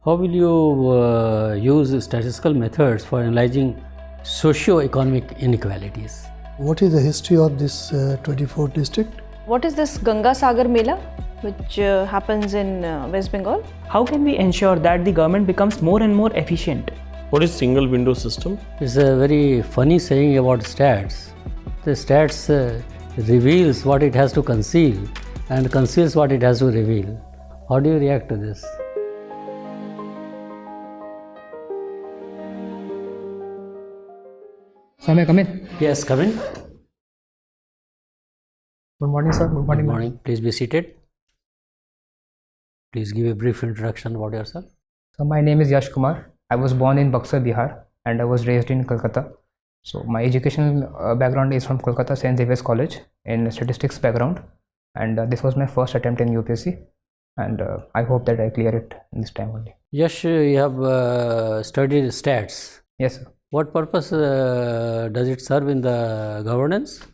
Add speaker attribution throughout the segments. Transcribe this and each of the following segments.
Speaker 1: How will you use statistical methods for analyzing socio-economic inequalities?
Speaker 2: What is the history of this 24th district?
Speaker 3: What is this Ganga Sagar Mela, which happens in West Bengal?
Speaker 4: How can we ensure that the government becomes more and more efficient?
Speaker 5: What is single window system?
Speaker 1: It's a very funny saying about stats. The stats reveals what it has to conceal and conceals what it has to reveal. How do you react to this?
Speaker 6: So may I come in?
Speaker 1: Yes, come in.
Speaker 6: Good morning, sir. Good morning.
Speaker 1: Good morning. Please be seated. Please give a brief introduction about yourself.
Speaker 6: So my name is Yash Kumar. I was born in Buxar, Bihar, and I was raised in Kolkata. So my educational background is from Kolkata St. Xavier's College in statistics background, and this was my first attempt in UPSC, and I hope that I clear it this time only.
Speaker 1: Yash, you have studied stats.
Speaker 6: Yes, sir.
Speaker 1: What purpose does it serve in the governance?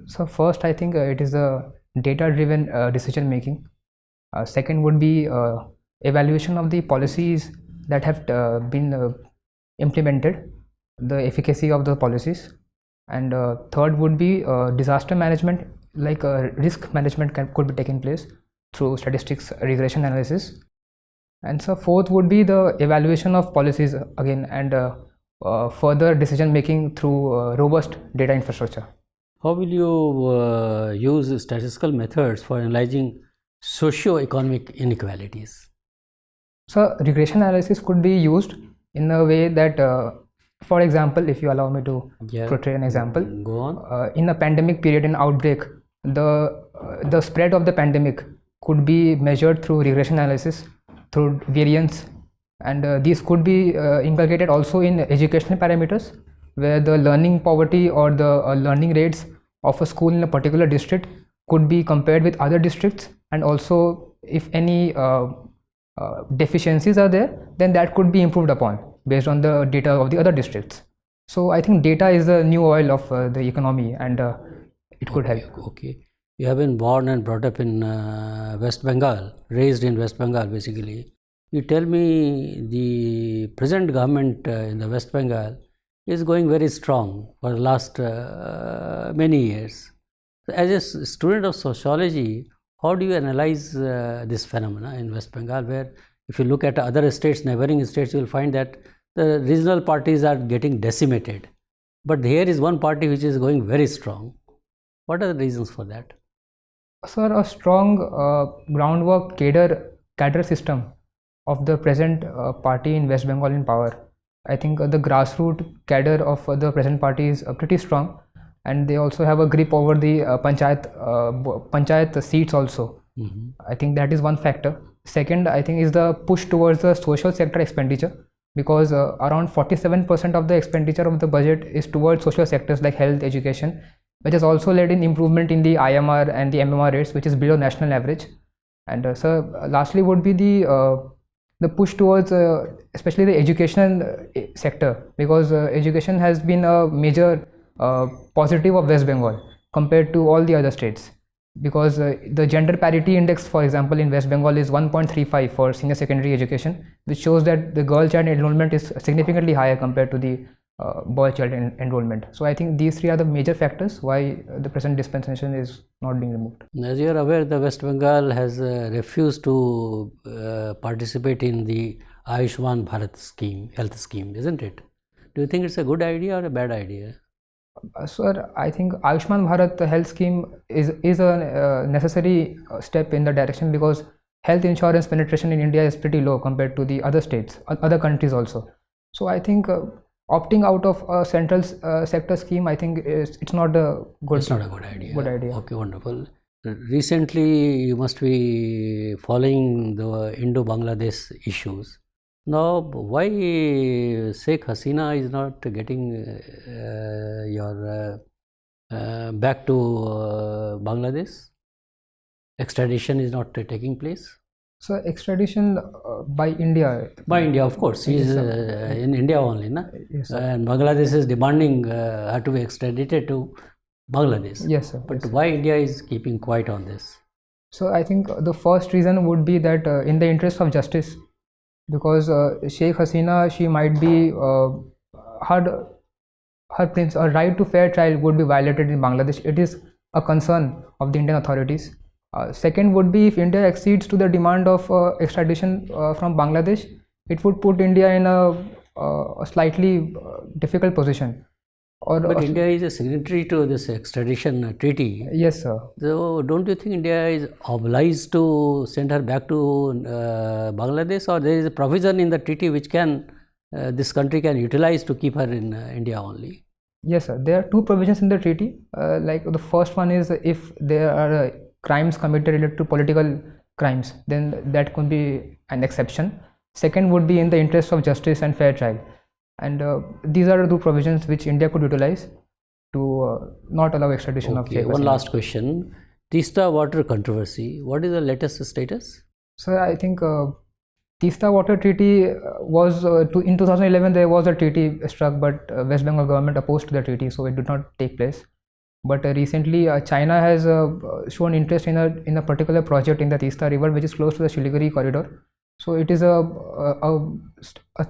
Speaker 6: So first, I think it is a data-driven decision making. Second would be evaluation of the policies that have been implemented, the efficacy of the policies, and third would be disaster management, like risk management could be taken place through statistics regression analysis. And so fourth would be the evaluation of policies again, and further decision making through robust data infrastructure.
Speaker 1: How will you use statistical methods for analyzing socio-economic inequalities?
Speaker 6: So regression analysis could be used in a way that, for example, if you allow me to portray an example,
Speaker 1: Go on.
Speaker 6: In a pandemic period, in outbreak, the spread of the pandemic could be measured through regression analysis, through variance, and these could be inculcated also in educational parameters, where the learning poverty or the learning rates of a school in a particular district could be compared with other districts, and also if any deficiencies are there, then that could be improved upon based on the data of the other districts. So I think data is the new oil of the economy, and it could help.
Speaker 1: Okay. You have been born and brought up in West Bengal, raised in West Bengal basically. You tell me the present government in the West Bengal is going very strong for the last many years. As a student of sociology, how do you analyze this phenomena in West Bengal, where if you look at other states, neighboring states, you will find that the regional parties are getting decimated. But here is one party which is going very strong. What are the reasons for that?
Speaker 6: Sir, a strong groundwork cadre system of the present party in West Bengal in power. I think the grassroots cadre of the present party is pretty strong, and they also have a grip over the panchayat seats also. I think that is one factor. Second, I think, is the push towards the social sector expenditure, because around 47% of the expenditure of the budget is towards social sectors like health, education, which has also led in improvement in the IMR and the MMR rates, which is below national average. And sir, lastly would be the push towards especially the education sector, because education has been a major positive of West Bengal compared to all the other states, because the gender parity index, for example, in West Bengal is 1.35 for senior secondary education, which shows that the girl child enrollment is significantly higher compared to the boy child enrollment. So I think these three are the major factors why the present dispensation is not being removed.
Speaker 1: As you are aware, the West Bengal has refused to participate in the Ayushman Bharat scheme, health scheme, isn't it? Do you think it's a good idea or a bad idea?
Speaker 6: Sir, I think Ayushman Bharat health scheme is a necessary step in the direction, because health insurance penetration in India is pretty low compared to the other states, other countries also. So I think opting out of a central sector scheme, I think it's not a good.
Speaker 1: It's not a good idea.
Speaker 6: Good idea.
Speaker 1: Okay, wonderful. Recently, you must be following the Indo-Bangladesh issues. Now, why Sheikh Hasina is not getting back to Bangladesh? Extradition is not taking place?
Speaker 6: So extradition by India.
Speaker 1: By India, of course. She is in India only, na?
Speaker 6: Yes, sir.
Speaker 1: And Bangladesh is demanding her to be extradited to Bangladesh.
Speaker 6: Yes, sir.
Speaker 1: But
Speaker 6: Yes.
Speaker 1: why India is keeping quiet on this?
Speaker 6: So I think the first reason would be that in the interest of justice, because Sheikh Hasina, she might be her right to fair trial would be violated in Bangladesh. It is a concern of the Indian authorities. Second would be if India accedes to the demand of extradition from Bangladesh, it would put India in a slightly difficult position.
Speaker 1: But India is a signatory to this extradition treaty.
Speaker 6: Yes, sir.
Speaker 1: So, don't you think India is obliged to send her back to Bangladesh, or there is a provision in the treaty which can this country can utilize to keep her in India only?
Speaker 6: Yes, sir. There are two provisions in the treaty. Like the first one is if there are crimes committed related to political crimes, then that could be an exception. Second would be in the interest of justice and fair trial. And these are the two provisions which India could utilize to not allow extradition of Sheikh Hasina.
Speaker 1: One last question. Teesta water controversy. What is the latest status?
Speaker 6: So I think Teesta water treaty was in 2011 there was a treaty struck, but West Bengal government opposed to the treaty, so it did not take place. But recently China has shown interest in a particular project in the Teesta river, which is close to the Siliguri corridor. So it is a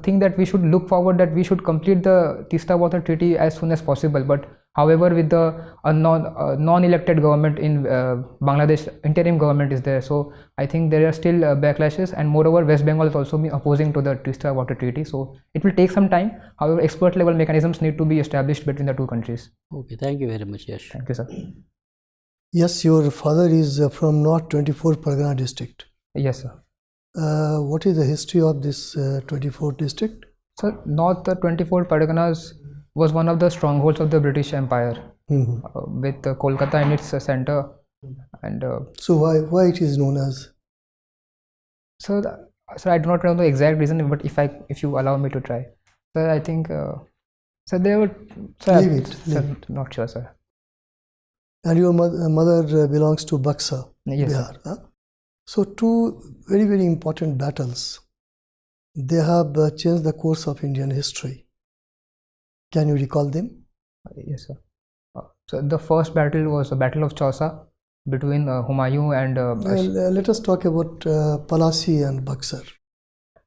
Speaker 6: thing that we should look forward, that we should complete the Teesta water treaty as soon as possible. But however, with the non-elected government in Bangladesh, interim government is there. So I think there are still backlashes, and moreover, West Bengal is also opposing to the Teesta water treaty. So it will take some time. However, expert level mechanisms need to be established between the two countries.
Speaker 1: Okay, thank you very much, Yash.
Speaker 6: Thank you, sir.
Speaker 2: Yes, your father is from North 24 Pargana district.
Speaker 6: Yes, sir.
Speaker 2: What is the history of this 24th district?
Speaker 6: So North 24 Parganas was one of the strongholds of the British Empire, with Kolkata in its center. And
Speaker 2: so why it is known as?
Speaker 6: So I do not know the exact reason, but if you allow me to try, so I think so they were. So
Speaker 2: leave it.
Speaker 6: Not sure, sir.
Speaker 2: And your mother belongs to Buxa,
Speaker 6: Yes,
Speaker 2: Bihar. Huh? So two very, very important battles. They have changed the course of Indian history. Can you recall them?
Speaker 6: Yes, sir. So the first battle was the Battle of Chausa between Humayun and.
Speaker 2: Let us talk about Palasi and Buxar.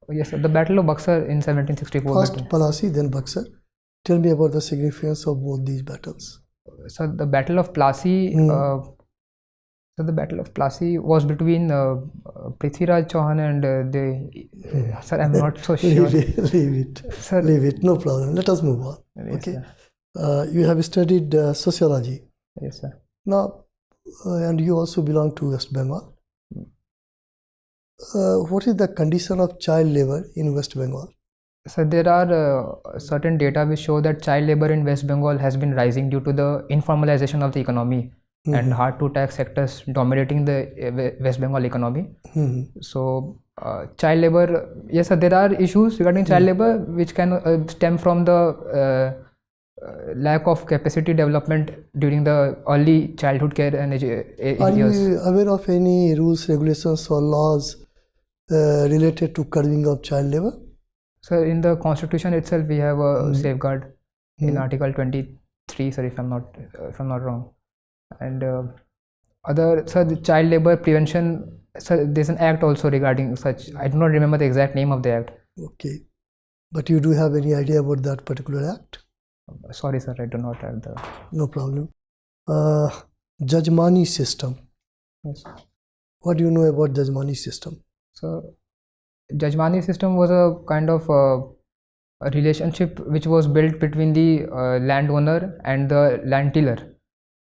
Speaker 6: Yes, sir. The Battle of Buxar in 1764.
Speaker 2: First Palasi, then Buxar. Tell me about the significance of both these battles.
Speaker 6: So the Battle of Plassey. So the Battle of Plassey was between Prithviraj Chauhan and sir, I'm not so sure.
Speaker 2: Leave it.
Speaker 6: Sir,
Speaker 2: leave it. No problem. Let us move on.
Speaker 6: Yes,
Speaker 2: okay. You have studied sociology.
Speaker 6: Yes, sir.
Speaker 2: Now, and you also belong to West Bengal. What is the condition of child labor in West Bengal?
Speaker 6: So there are certain data which show that child labor in West Bengal has been rising due to the informalization of the economy. And hard to tax sectors dominating the West Bengal economy. So child labor, yes sir, there are issues regarding child labor which can stem from the lack of capacity development during the early childhood care and years.
Speaker 2: Are you aware of any rules, regulations or laws related to curbing of child labor?
Speaker 6: So in the constitution itself we have a safeguard in article 23, sir, if I'm not wrong. And the child labor prevention, so there's an act also regarding such. I do not remember the exact name of the act.
Speaker 2: Okay, but you do have any idea about that particular act?
Speaker 6: Sorry sir, I do not have the.
Speaker 2: No problem. Jajmani system.
Speaker 6: Yes.
Speaker 2: What do you know about Jajmani system?
Speaker 6: So Jajmani system was a kind of a relationship which was built between the landowner and the land tiller.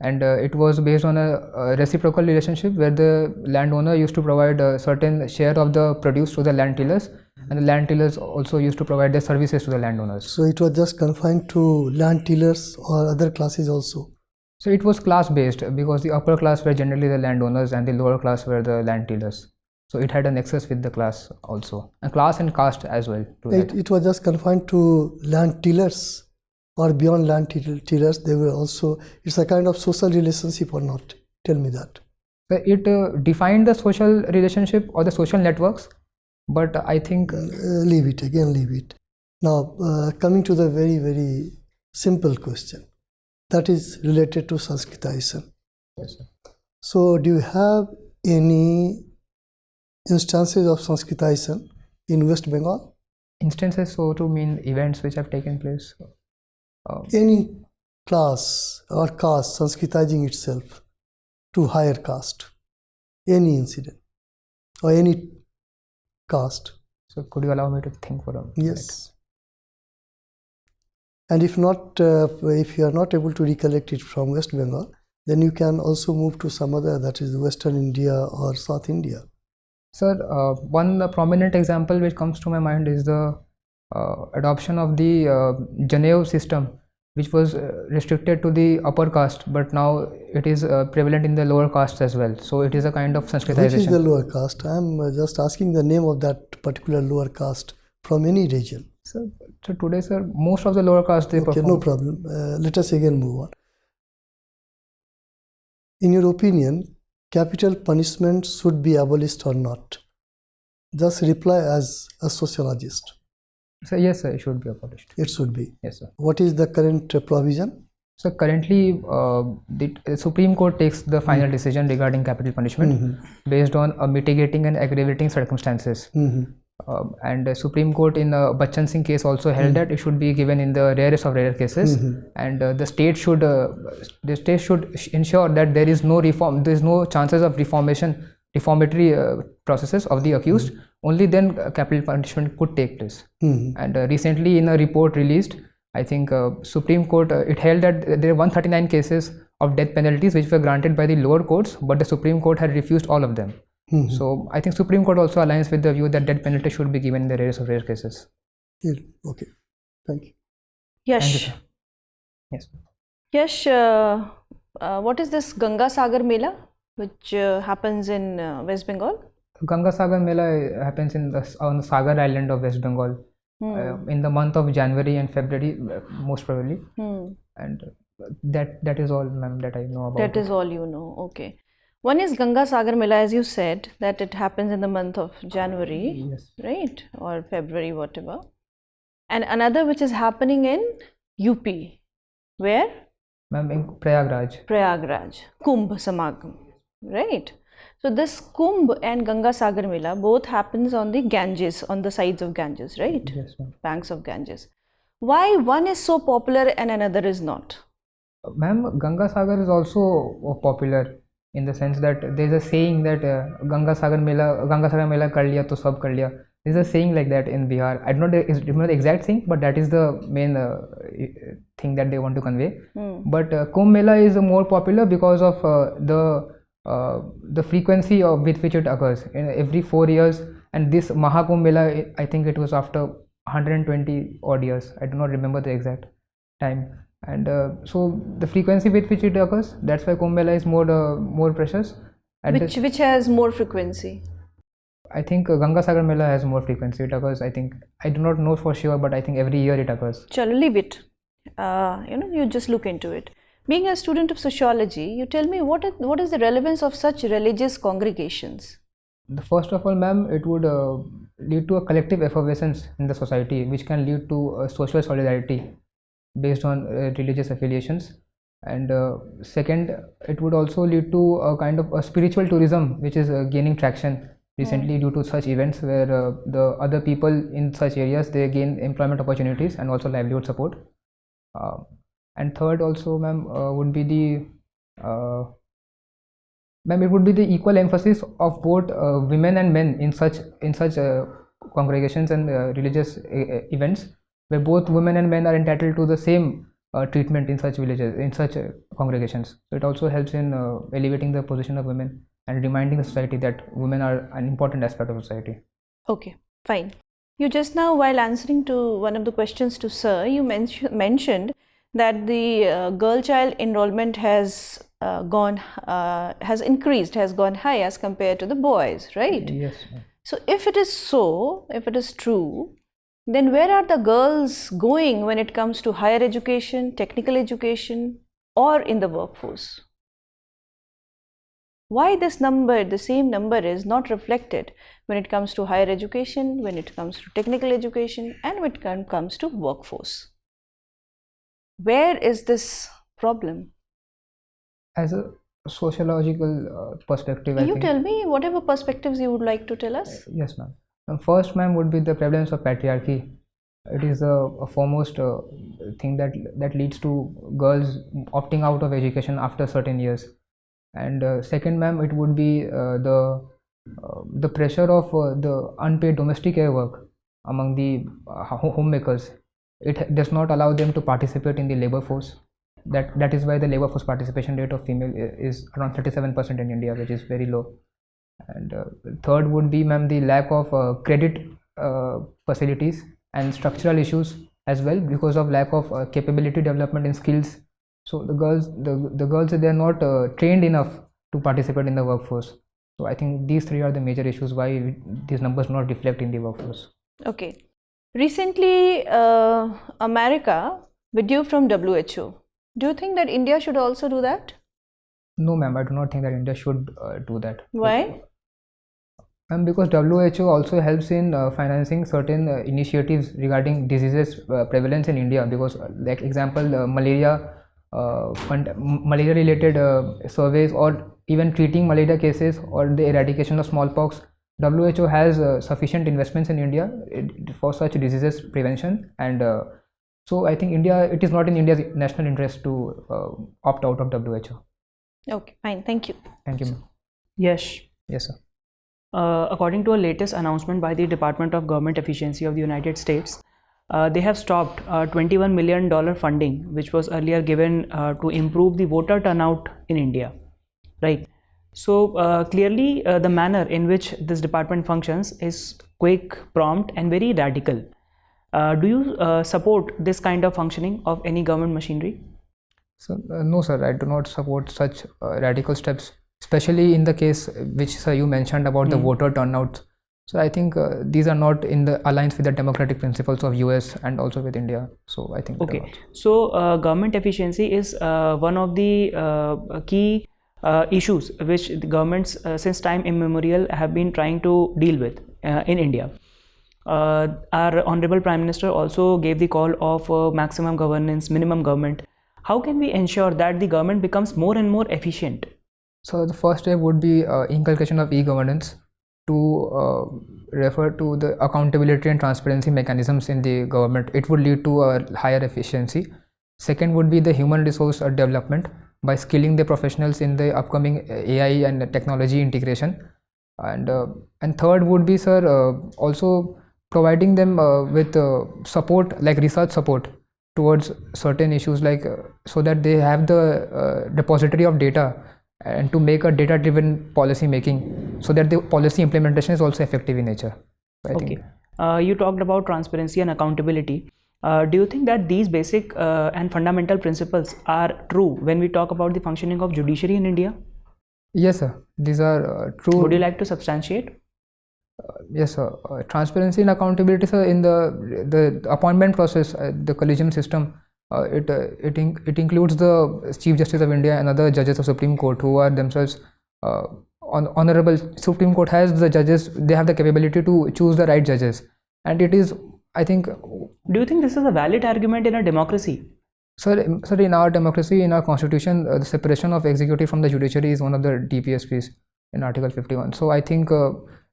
Speaker 6: And it was based on a reciprocal relationship where the landowner used to provide a certain share of the produce to the land tillers, and the land tillers also used to provide their services to the landowners.
Speaker 2: So it was just confined to land tillers or other classes also?
Speaker 6: So it was class based, because the upper class were generally the landowners and the lower class were the land tillers. So it had a nexus with the class also, and class and caste as well.
Speaker 2: It was just confined to land tillers? Or beyond land tillers, they were also, it's a kind of social relationship or not? Tell me that.
Speaker 6: It defined the social relationship or the social networks, but I think...
Speaker 2: leave it. Now, coming to the very, very simple question that is related to Sanskritization.
Speaker 6: Yes, sir.
Speaker 2: So, do you have any instances of Sanskritization in West Bengal?
Speaker 6: Instances so to mean events which have taken place.
Speaker 2: Any class or caste sanskritizing itself to higher caste, any incident or any caste.
Speaker 6: So could you allow me to think for a minute?
Speaker 2: Yes. And if not, if you are not able to recollect it from West Bengal, then you can also move to some other, that is Western India or South India.
Speaker 6: Sir, one prominent example which comes to my mind is the adoption of the Janev system, which was restricted to the upper caste, but now it is prevalent in the lower castes as well. So it is a kind of Sanskritization.
Speaker 2: Which is the lower caste? I am just asking the name of that particular lower caste from any region.
Speaker 6: So today, sir, most of the lower castes they
Speaker 2: Okay,
Speaker 6: perform.
Speaker 2: no problem. Let us again move on. In your opinion, capital punishment should be abolished or not? Just reply as a sociologist.
Speaker 6: So yes, sir, it should be abolished.
Speaker 2: It should be.
Speaker 6: Yes, sir.
Speaker 2: What is the current provision?
Speaker 6: So currently, the Supreme Court takes the final decision regarding capital punishment based on mitigating and aggravating circumstances. And the Supreme Court in the Bachchan Singh case also held that it should be given in the rarest of rare cases, and the state should ensure that there is no reform, there is no chances of reformatory processes of the accused. Only then capital punishment could take place. And recently, in a report released, I think Supreme Court it held that there are 139 cases of death penalties which were granted by the lower courts, but the Supreme Court had refused all of them. So I think Supreme Court also aligns with the view that death penalty should be given in the rarest of rare cases.
Speaker 2: Yeah. Okay, thank you.
Speaker 3: Yash.
Speaker 6: Thank you, sir. Yes.
Speaker 3: Yash, what is this Ganga Sagar Mela, which happens in West Bengal?
Speaker 6: Ganga Sagar Mela happens on the Sagar Island of West Bengal in the month of January and February, most probably. And that is all, ma'am, that I know about.
Speaker 3: That is all you know. Okay. One is Ganga Sagar Mela, as you said, that it happens in the month of January,
Speaker 6: Yes.
Speaker 3: right, or February, whatever. And another which is happening in UP, where?
Speaker 6: Ma'am, in Prayagraj.
Speaker 3: Prayagraj, Kumbh Samagam, right? So this Kumbh and Ganga Sagar Mela both happens on the Ganges, on the sides of Ganges, right?
Speaker 6: Yes, ma'am.
Speaker 3: Banks of Ganges. Why one is so popular and another is not?
Speaker 6: Ma'am, Ganga Sagar is also popular in the sense that there is a saying that Ganga Sagar Mela kar liya to sab kar liya. There is a saying like that in Bihar. I don't know the exact thing, but that is the main thing that they want to convey. But Kumbh Mela is more popular because of the frequency with which it occurs every 4 years, and this Mahakumbh Mela, I think it was after 120 odd years. I do not remember the exact time. And so the frequency with which it occurs, that's why Kumbh Mela is more precious.
Speaker 3: Which has more frequency?
Speaker 6: I think Ganga Sagar Mela has more frequency. It occurs, I think, I do not know for sure, but I think every year it occurs.
Speaker 3: Chalo, leave it. You just look into it. Being a student of sociology, you tell me what is the relevance of such religious congregations?
Speaker 6: First of all, ma'am, it would lead to a collective effervescence in the society, which can lead to social solidarity based on religious affiliations. And second, it would also lead to a kind of a spiritual tourism which is gaining traction recently due to such events, where the other people in such areas, they gain employment opportunities and also livelihood support. And third also, ma'am, would be the it would be the equal emphasis of both women and men in such congregations and religious events, where both women and men are entitled to the same treatment in such villages, in such congregations. So it also helps in elevating the position of women and reminding the society that women are an important aspect of society.
Speaker 3: Okay, fine. You just now, while answering to one of the questions to Sir, you mentioned that the girl child enrollment has gone high as compared to the boys, right?
Speaker 6: Yes.
Speaker 3: So if it is so, if it is true, then where are the girls going when it comes to higher education, technical education, or in the workforce? Why this number, the same number, is not reflected when it comes to higher education, when it comes to technical education, and when it comes to workforce? Where is this problem?
Speaker 6: As a sociological perspective,
Speaker 3: You tell me whatever perspectives you would like to tell us.
Speaker 6: Yes, ma'am. First, ma'am, would be the prevalence of patriarchy. It is a foremost thing that leads to girls opting out of education after certain years. And second, ma'am, it would be the pressure of the unpaid domestic care work among the homemakers. It does not allow them to participate in the labor force. That is why the labor force participation rate of female is around 37% in India, which is very low. And third would be, ma'am, the lack of credit facilities and structural issues as well, because of lack of capability development and skills. So the girls they are not trained enough to participate in the workforce. So I think these three are the major issues why these numbers not reflect in the workforce.
Speaker 3: Okay. Recently, America withdrew from WHO. Do you think that India should also do that?
Speaker 6: No, ma'am, I do not think that India should do that.
Speaker 3: Why?
Speaker 6: And because WHO also helps in financing certain initiatives regarding diseases prevalence in India. Because, like example, malaria related surveys, or even treating malaria cases or the eradication of smallpox, WHO has sufficient investments in India for such diseases prevention. And so I think it is not in India's national interest to opt out of WHO.
Speaker 3: Okay, fine. Thank you.
Speaker 6: Thank you, ma'am.
Speaker 4: Yes.
Speaker 6: Yes, sir.
Speaker 4: According to a latest announcement by the Department of Government Efficiency of the United States, they have stopped $21 million funding, which was earlier given to improve the voter turnout in India, right? So clearly the manner in which this department functions is quick, prompt and very radical. Do you support this kind of functioning of any government machinery?
Speaker 6: So, no, sir, I do not support such radical steps, especially in the case which, sir, you mentioned about the voter turnout. So I think these are not in the alliance with the democratic principles of US and also with India. So I think
Speaker 4: okay. So government efficiency is one of the key issues which the governments since time immemorial have been trying to deal with in India. Our Honorable Prime Minister also gave the call of maximum governance, minimum government. How can we ensure that the government becomes more and more efficient?
Speaker 6: So the first step would be inculcation of e-governance to refer to the accountability and transparency mechanisms in the government. It would lead to a higher efficiency. Second would be the human resource development by skilling the professionals in the upcoming AI and technology integration. And third would be, sir, also providing them with support, like research support towards certain issues, like so that they have the depository of data and to make a data-driven policy making, so that the policy implementation is also effective in nature. I
Speaker 4: think. You talked about transparency and accountability. Do you think that these basic and fundamental principles are true when we talk about the functioning of judiciary in India?
Speaker 6: Yes, sir. These are true.
Speaker 4: Would you like to substantiate?
Speaker 6: Yes, sir. Transparency and accountability, sir, in the appointment process, the collegium system, it includes the Chief Justice of India and other judges of Supreme Court who are themselves honorable. Supreme Court has the judges; they have the capability to choose the right judges, and it is, I think.
Speaker 4: Do you think this is a valid argument in a democracy?
Speaker 6: Sir, in our democracy, in our constitution, the separation of executive from the judiciary is one of the DPSPs in Article 51. So I think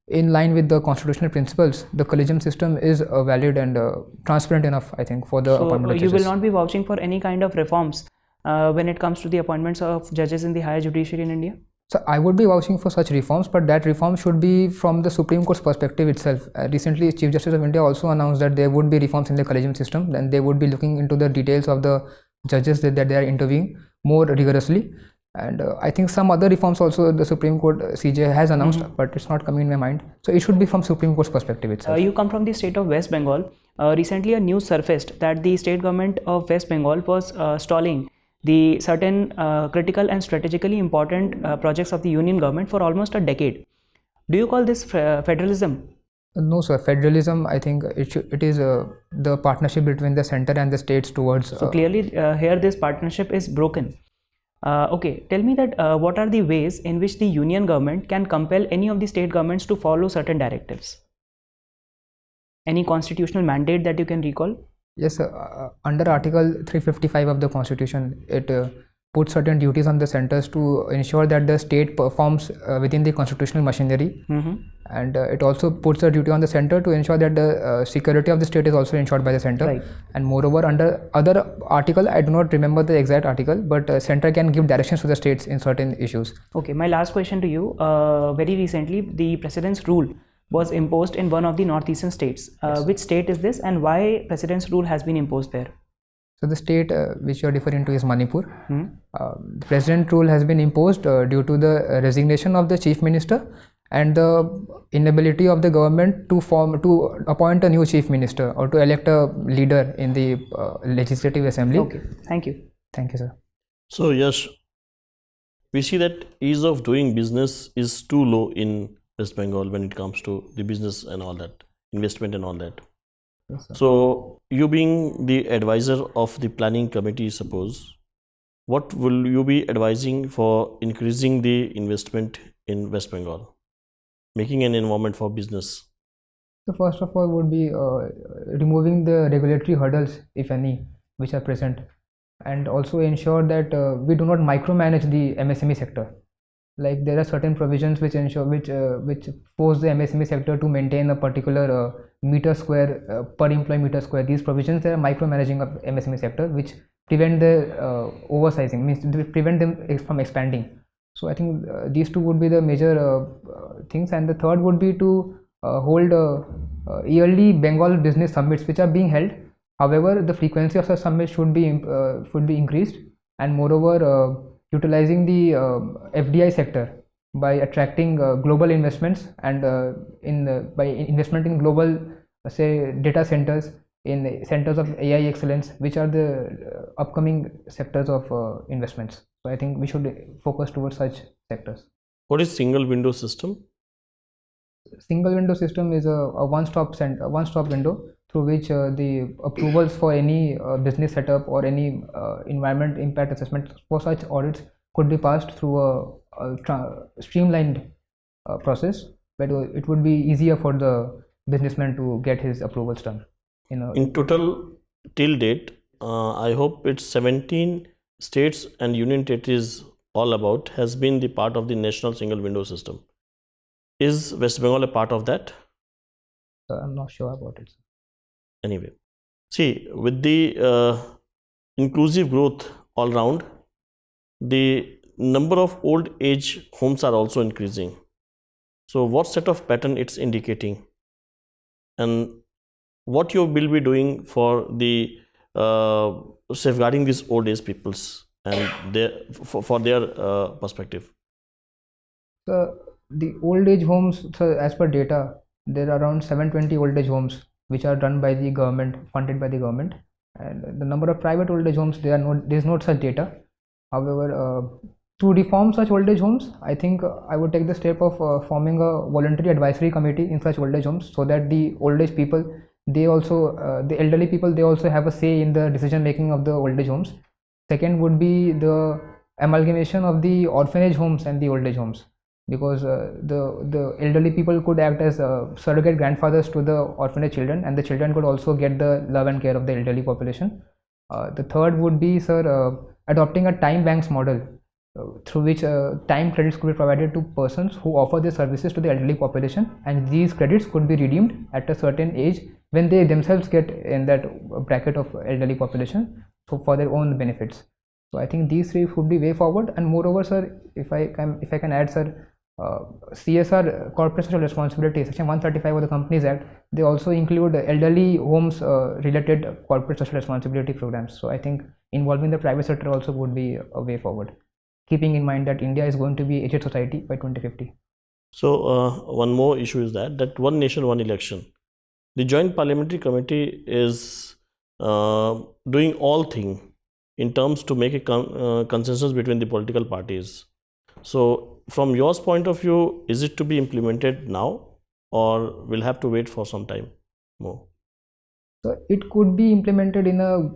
Speaker 6: in line with the constitutional principles, the collegium system is valid and transparent enough, I think, for the appointment of judges.
Speaker 4: So you will not be vouching for any kind of reforms when it comes to the appointments of judges in the higher judiciary in India?
Speaker 6: So I would be vouching for such reforms, but that reform should be from the Supreme Court's perspective itself. Recently, Chief Justice of India also announced that there would be reforms in the collegium system, then they would be looking into the details of the judges that they are interviewing more rigorously. And I think some other reforms also the Supreme Court CJ has announced, but it's not coming in my mind. So it should be from Supreme Court's perspective itself.
Speaker 4: You come from the state of West Bengal. Recently a news surfaced that the state government of West Bengal was stalling the certain critical and strategically important projects of the union government for almost a decade. Do you call this federalism?
Speaker 6: No, sir. Federalism, I think it is the partnership between the center and the states towards.
Speaker 4: So clearly here this partnership is broken. Okay, tell me that what are the ways in which the union government can compel any of the state governments to follow certain directives? Any constitutional mandate that you can recall?
Speaker 6: Yes, under Article 355 of the Constitution, it put certain duties on the centers to ensure that the state performs within the constitutional machinery, and it also puts a duty on the center to ensure that the security of the state is also ensured by the center.
Speaker 4: Right.
Speaker 6: And moreover, under other article, I do not remember the exact article, but center can give directions to the states in certain issues.
Speaker 4: Okay, my last question to you. Very recently, the President's rule was imposed in one of the northeastern states. Which state is this, and why President's rule has been imposed there?
Speaker 6: So the state which you are referring to is Manipur. The President rule has been imposed due to the resignation of the Chief Minister and the inability of the government to appoint a new Chief Minister or to elect a leader in the Legislative Assembly.
Speaker 4: Okay, thank you.
Speaker 6: Thank you, sir.
Speaker 5: So yes, we see that ease of doing business is too low in West Bengal when it comes to the business and all that, investment and all that.
Speaker 6: Yes, sir.
Speaker 5: So you being the advisor of the planning committee, suppose, what will you be advising for increasing the investment in West Bengal, making an environment for business?
Speaker 6: So first of all would be removing the regulatory hurdles, if any, which are present, and also ensure that we do not micromanage the MSME sector. Like there are certain provisions which ensure which force the MSME sector to maintain a particular meter square per employee meter square. These provisions are micromanaging of MSME sector, which prevent the oversizing, means they prevent them from expanding. So I think these two would be the major things, and the third would be to hold yearly Bengal business summits, which are being held. However, the frequency of such summits should be increased, and moreover utilizing the FDI sector by attracting global investments and by investment in global say data centers, in centers of AI excellence, which are the upcoming sectors of investments. So I think we should focus towards such sectors.
Speaker 5: What is single window system?
Speaker 6: Single window system is a one-stop window through which the approvals for any business setup or any environment impact assessment for such audits could be passed through a streamlined process, where it would be easier for the businessman to get his approvals done.
Speaker 5: In total, till date, I hope it's 17 states and union territories all about has been the part of the national single window system. Is West Bengal a part of that?
Speaker 6: I'm not sure about it.
Speaker 5: Anyway, see, with the inclusive growth all round, the number of old age homes are also increasing. So what set of pattern it's indicating, and what you will be doing for the safeguarding these old age peoples and for their perspective?
Speaker 6: The old age homes, so as per data, there are around 720 old age homes which are done by the government, funded by the government, and the number of private old age homes, there is no such data. However, to reform such old age homes, I think I would take the step of forming a voluntary advisory committee in such old age homes, so that the old age people, they also the elderly people, they also have a say in the decision making of the old age homes. Second would be the amalgamation of the orphanage homes and the old age homes, because the elderly people could act as surrogate grandfathers to the orphanage children, and the children could also get the love and care of the elderly population. The third would be, sir, adopting a time banks model through which time credits could be provided to persons who offer their services to the elderly population, and these credits could be redeemed at a certain age when they themselves get in that bracket of elderly population, so for their own benefits. So I think these three would be way forward. And moreover, sir, if I can add, sir, CSR, corporate social responsibility, section 135 of the Companies Act, they also include elderly homes related corporate social responsibility programs. So I think involving the private sector also would be a way forward, keeping in mind that India is going to be aged society by 2050.
Speaker 5: So one more issue is that one nation, one election. The Joint Parliamentary Committee is doing all things in terms to make a consensus between the political parties. So from your point of view, is it to be implemented now, or will have to wait for some time more?
Speaker 6: So it could be implemented in a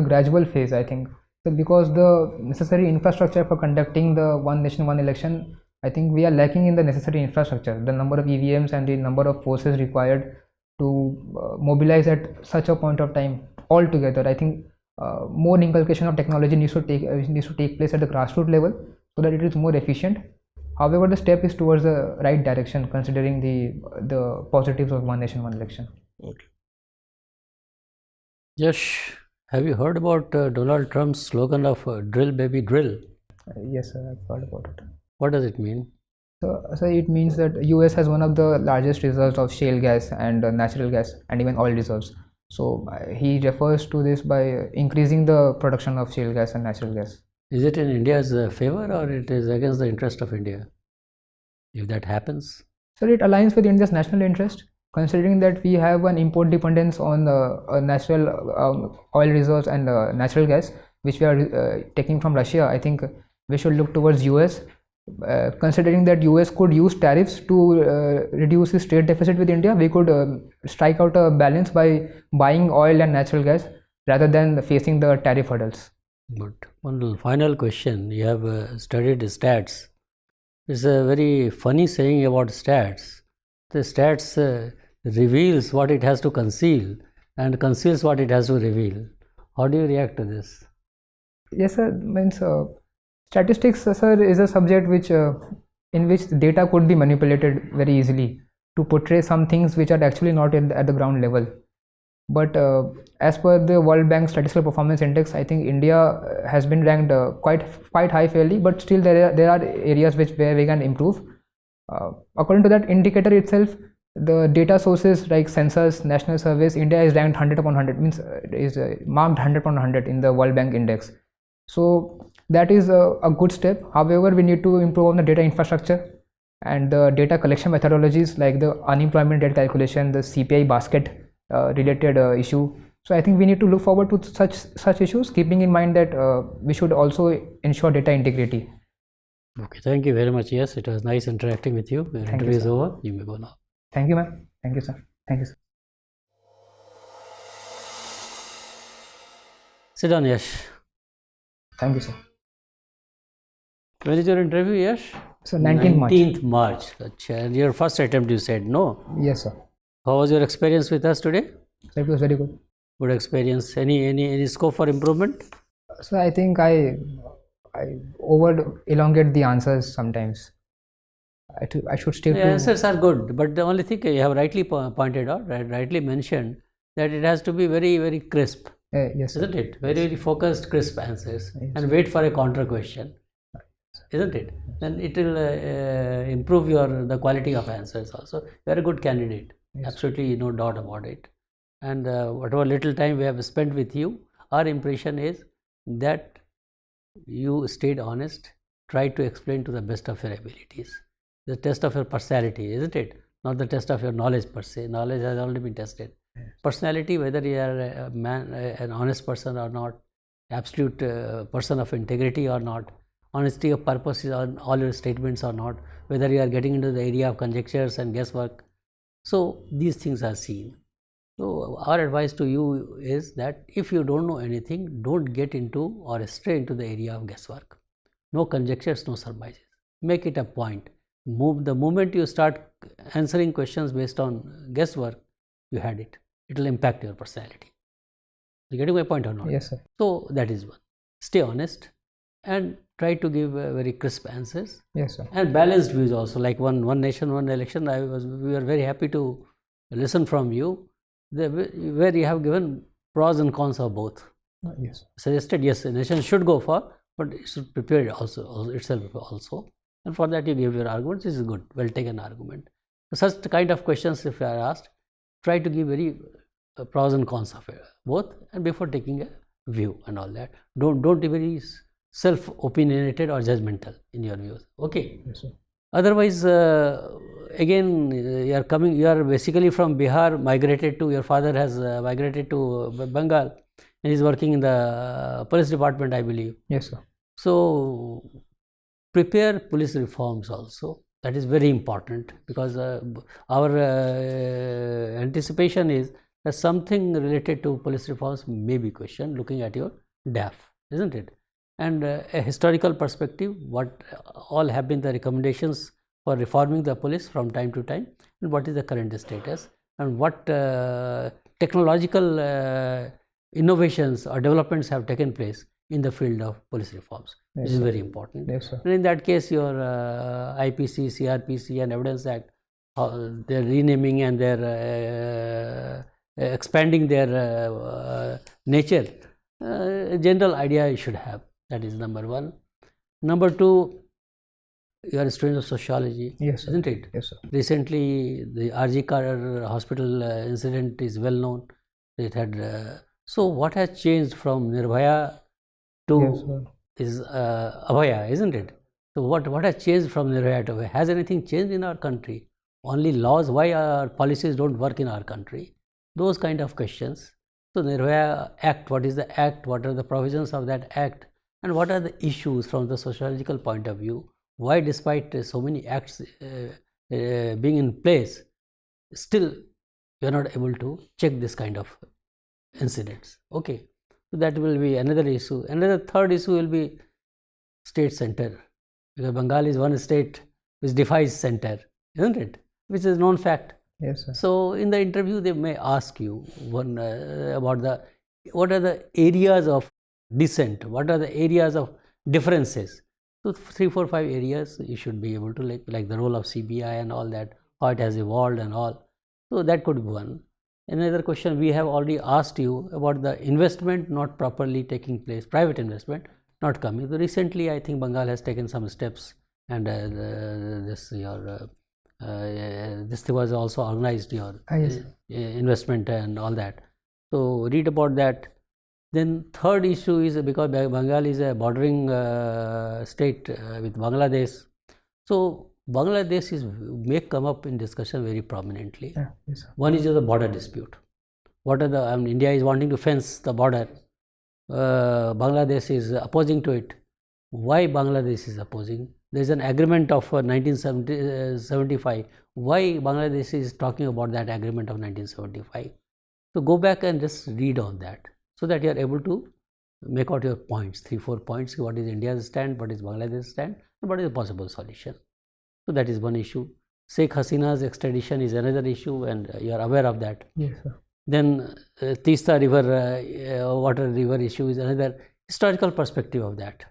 Speaker 6: gradual phase, I think. So because the necessary infrastructure for conducting the one nation, one election, I think we are lacking in the necessary infrastructure, the number of EVMs and the number of forces required to mobilize at such a point of time all together. I think more inculcation of technology needs to take place at the grassroots level so that it is more efficient. However, the step is towards the right direction considering the positives of one nation, one election.
Speaker 5: Okay.
Speaker 1: Yash, have you heard about Donald Trump's slogan of drill baby drill?
Speaker 6: Yes, sir, I've heard about it.
Speaker 1: What does it mean?
Speaker 6: So it means that US has one of the largest reserves of shale gas and natural gas and even oil reserves. So he refers to this by increasing the production of shale gas and natural gas.
Speaker 1: Is it in India's favor or it is against the interest of India? If that happens?
Speaker 6: So it aligns with India's national interest, considering that we have an import dependence on natural oil reserves and natural gas, which we are taking from Russia. I think we should look towards US. Considering that US could use tariffs to reduce its trade deficit with India, we could strike out a balance by buying oil and natural gas rather than facing the tariff hurdles.
Speaker 1: Good. One final question. You have studied stats. It's a very funny saying about stats. The stats reveals what it has to conceal and conceals what it has to reveal. How do you react to this?
Speaker 6: Yes, sir. Means statistics, sir, is a subject which in which data could be manipulated very easily to portray some things which are actually not at the ground level. But as per the World Bank Statistical Performance Index, I think India has been ranked quite high fairly, but still there are areas where we can improve. According to that indicator itself, the data sources like census, national surveys, India is ranked 100 upon 100, means is marked 100 upon 100 in the World Bank Index. So that is a good step. However, we need to improve on the data infrastructure and the data collection methodologies like the unemployment rate calculation, the CPI basket related issue. So I think we need to look forward to such issues, keeping in mind that we should also ensure data integrity.
Speaker 1: Okay, thank you very much. Yes, it was nice interacting with you. Your interview is over. You may go now.
Speaker 6: Thank you, ma'am. Thank you, sir. Thank you, sir.
Speaker 1: Sit down, Yash.
Speaker 6: Thank you, sir.
Speaker 1: When is your interview, Yash?
Speaker 6: So 19th March.
Speaker 1: 19th March. And your first attempt, you said no.
Speaker 6: Yes, sir.
Speaker 1: How was your experience with us today?
Speaker 6: So it was very good.
Speaker 1: Good experience. Any scope for improvement?
Speaker 6: So I think I over elongate the answers sometimes. I should stick
Speaker 1: The
Speaker 6: to
Speaker 1: answers are good, but the only thing you have rightly pointed out, rightly mentioned, that it has to be very, very crisp.
Speaker 6: yes, sir.
Speaker 1: Isn't it? Very, very focused, crisp answers,
Speaker 6: Yes.
Speaker 1: and wait for a counter question. Isn't it? Then it will improve the quality of answers also. You are a good candidate.
Speaker 6: Yes.
Speaker 1: Absolutely no doubt about it. And whatever little time we have spent with you, our impression is that you stayed honest, tried to explain to the best of your abilities. The test of your personality, isn't it? Not the test of your knowledge per se. Knowledge has already been tested.
Speaker 6: Yes.
Speaker 1: Personality, whether you are a man, an honest person or not, absolute person of integrity or not, honesty of purpose on all your statements or not, whether you are getting into the area of conjectures and guesswork. So these things are seen. So our advice to you is that if you don't know anything, don't get into or stray into the area of guesswork. No conjectures, no surmises. Make it a point. The moment you start answering questions based on guesswork, you had it. It will impact your personality. You getting my point or not?
Speaker 6: Yes, sir.
Speaker 1: So that is one. Stay honest and try to give very crisp answers.
Speaker 6: Yes, sir.
Speaker 1: And balanced views also. Like one nation, one election. We were very happy to listen from you, where you have given pros and cons of both.
Speaker 6: Yes.
Speaker 1: Suggested yes, a nation should go for, but it should prepare itself also. And for that you give your arguments. This is good, well taken argument. Such kind of questions, if you are asked, try to give very pros and cons of both, and before taking a view and all that. Don't be very self-opinionated or judgmental in your views. Okay.
Speaker 6: Yes, sir.
Speaker 1: Otherwise, again, you are basically from Bihar, migrated to, your father has migrated to Bengal, and is working in the police department, I believe.
Speaker 6: Yes, sir.
Speaker 1: So prepare police reforms also. That is very important, because our anticipation is that something related to police reforms may be questioned looking at your DAF, isn't it? And a historical perspective, what all have been the recommendations for reforming the police from time to time, and what is the current status, and what technological innovations or developments have taken place in the field of police reforms, which is very important.
Speaker 6: Yes, sir.
Speaker 1: And in that case, your IPC, CRPC and Evidence Act, they're renaming and they're expanding their nature. General idea you should have. That is number one. Number two, you are a student of sociology,
Speaker 6: Yes, sir.
Speaker 1: isn't it?
Speaker 6: Yes, sir.
Speaker 1: Recently, the RG Kar hospital incident is well known. It had so what has changed from Nirbhaya to
Speaker 6: Yes, sir.
Speaker 1: is Abhaya, isn't it? So what has changed from Nirbhaya to Abhaya? Has anything changed in our country? Only laws? Why our policies don't work in our country? Those kind of questions. So Nirbhaya Act, what is the act? What are the provisions of that act? And what are the issues from the sociological point of view? Why, despite so many acts being in place, still you are not able to check this kind of incidents? Okay, so that will be another issue. Another third issue will be state center, because Bengal is one state which defies center, isn't it? Which is known fact.
Speaker 6: Yes, sir.
Speaker 1: So in the interview, they may ask you one about what are the areas of dissent, what are the areas of differences. So 3, 4, 5 areas you should be able to like the role of CBI and all that, how it has evolved and all. So that could be one. Another question we have already asked you about the investment not properly taking place, private investment not coming. So recently, I think Bengal has taken some steps, and this was also organized, your
Speaker 6: Yes.
Speaker 1: investment and all that. So read about that. Then third issue is because Bengal is a bordering state with Bangladesh. So Bangladesh may come up in discussion very prominently.
Speaker 6: Yeah. Yes, sir.
Speaker 1: One is the border dispute. What are the India is wanting to fence the border. Bangladesh is opposing to it. Why Bangladesh is opposing? There is an agreement of 1975. Why Bangladesh is talking about that agreement of 1975? So go back and just read on that, so that you are able to make out your points, 3, 4 points. What is India's stand? What is Bangladesh's stand? And what is the possible solution? So that is one issue. Sheikh Hasina's extradition is another issue, and you are aware of that.
Speaker 6: Yes, sir.
Speaker 1: Then Teesta river, water river issue is another historical perspective of that.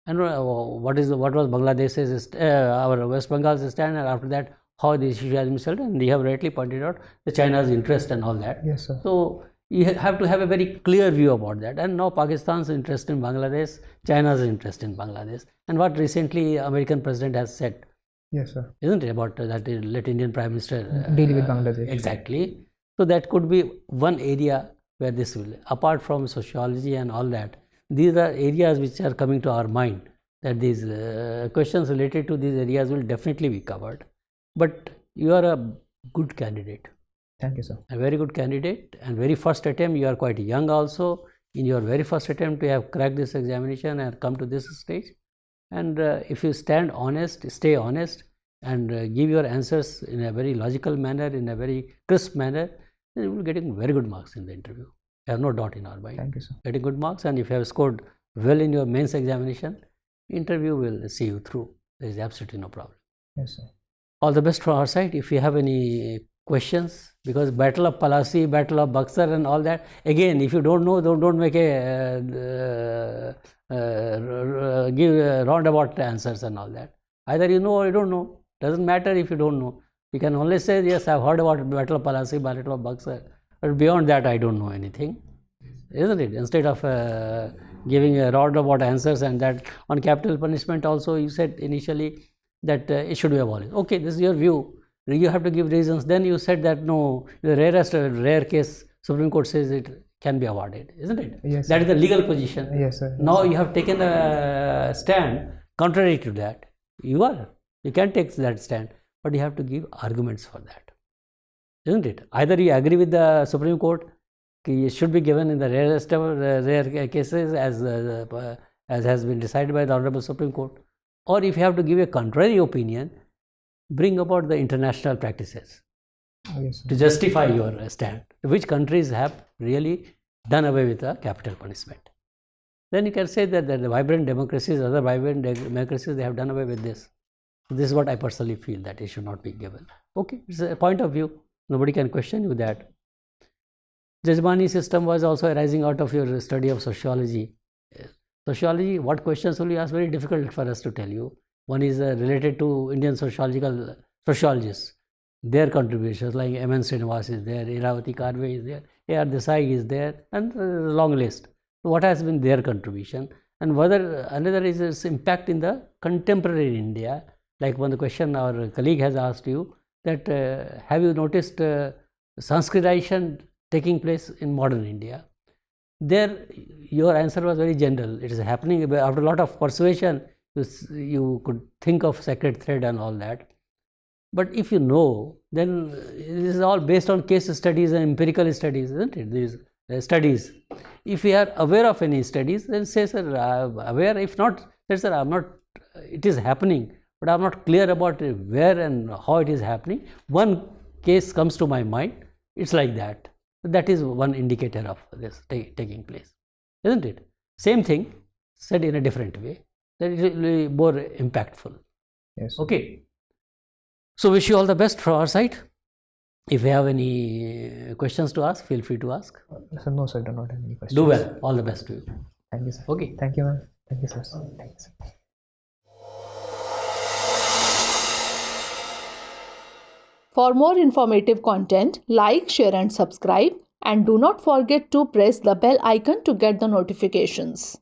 Speaker 1: And what was Bangladesh's, our West Bengal's stand, and after that how this issue has been settled. And you have rightly pointed out the China's interest and all that.
Speaker 6: Yes, sir.
Speaker 1: So you have to have a very clear view about that. And now Pakistan's interest in Bangladesh, China's interest in Bangladesh, and what recently American president has said.
Speaker 6: Yes, sir.
Speaker 1: Isn't it about that? Let Indian Prime Minister
Speaker 6: Deal with Bangladesh.
Speaker 1: Exactly. So that could be one area where this will, apart from sociology and all that, these are areas which are coming to our mind, that these questions related to these areas will definitely be covered. But you are a good candidate.
Speaker 6: Thank you, sir.
Speaker 1: A very good candidate, and very first attempt, you are quite young also. In your very first attempt to have cracked this examination and come to this stage. And if you stand honest, stay honest, and give your answers in a very logical manner, in a very crisp manner, then you will be getting very good marks in the interview. I have no doubt in our mind.
Speaker 6: Thank you, sir.
Speaker 1: Getting good marks, and if you have scored well in your mains examination, interview will see you through. There is absolutely no problem.
Speaker 6: Yes, sir.
Speaker 1: All the best from our side. If you have any questions, because Battle of Palasi, Battle of Buxar and all that, again, if you don't know, don't make give roundabout answers and all that. Either you know or you don't know. Doesn't matter if you don't know. You can only say, yes, I've heard about Battle of Palasi, Battle of Buxar, but beyond that, I don't know anything. Isn't it? Instead of giving a roundabout answers, and that on capital punishment also, you said initially that it should be abolished. Okay, this is your view. You have to give reasons. Then you said that no, the rare case, Supreme Court says it can be awarded, isn't it?
Speaker 6: Yes,
Speaker 1: that is the legal position.
Speaker 6: Yes, sir.
Speaker 1: Now you have taken a stand contrary to that. You can take that stand, but you have to give arguments for that, isn't it? Either you agree with the Supreme Court, it should be given in the rarest of rare cases as has been decided by the Honorable Supreme Court, or if you have to give a contrary opinion, bring about the international practices
Speaker 6: Yes, sir.
Speaker 1: to justify your stand. Which countries have really done away with the capital punishment? Then you can say that the vibrant democracies, other vibrant democracies, they have done away with this. This is what I personally feel, that it should not be given. Okay, it's a point of view. Nobody can question you that. Jajmani system was also arising out of your study of sociology. Sociology, what questions will you ask? Very difficult for us to tell you. One is related to Indian sociologists, their contributions, like M.N. Srinivas is there, Iravati Karve is there, A.R. Desai is there, and a long list. So what has been their contribution? And whether another is its impact in the contemporary India, like one question our colleague has asked you, that have you noticed Sanskritization taking place in modern India? There your answer was very general. It is happening after a lot of persuasion. You could think of sacred thread and all that. But if you know, then this is all based on case studies and empirical studies, isn't it? These studies. If we are aware of any studies, then say, sir, I am aware. If not, say, sir, I am not, it is happening, but I am not clear about where and how it is happening. One case comes to my mind, it's like that. That is one indicator of this taking place, isn't it? Same thing said in a different way, that it will be more impactful.
Speaker 6: Yes.
Speaker 1: Okay. So wish you all the best from our side. If you have any questions to ask, feel free to ask.
Speaker 6: So no, sir, do not have any questions.
Speaker 1: Do well. All the best to you.
Speaker 6: Thank you, sir.
Speaker 1: Okay.
Speaker 6: Thank you, ma'am. Thank you, sir. Thank you, sir.
Speaker 7: For more informative content, like, share and subscribe, and do not forget to press the bell icon to get the notifications.